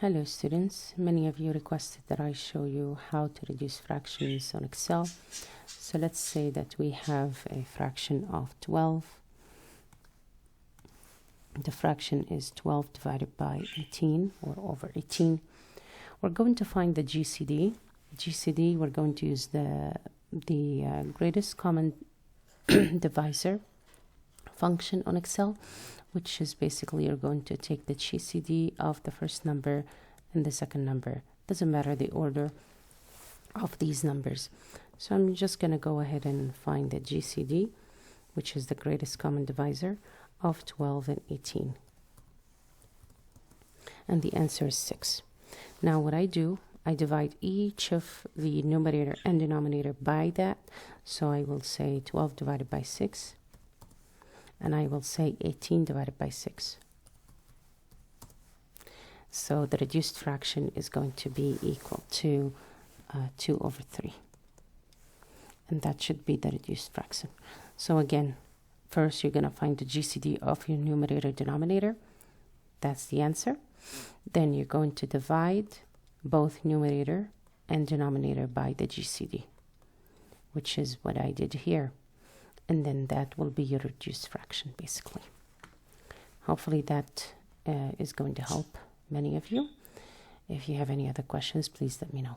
Hello students, many of you requested that I show you how to reduce fractions on Excel. So let's say that we have a fraction of 12. The fraction is 12 divided by 18 or over 18. We're going to find the GCD. GCD, we're going to use the greatest common divisor function on Excel, which is basically you're going to take the GCD of the first number and the second number. Doesn't matter the order of these numbers. So I'm just going to go ahead and find the GCD, which is the greatest common divisor of 12 and 18. And the answer is 6. Now what I do, I divide each of the numerator and denominator by that. So I will say 12 divided by 6. And I will say 18 divided by 6. So the reduced fraction is going to be equal to 2 over 3. And that should be the reduced fraction. So again, first you're going to find the GCD of your numerator denominator. That's the answer. Then you're going to divide both numerator and denominator by the GCD, which is what I did here. And then that will be your reduced fraction, basically. Hopefully that is going to help many of you. If you have any other questions, please let me know.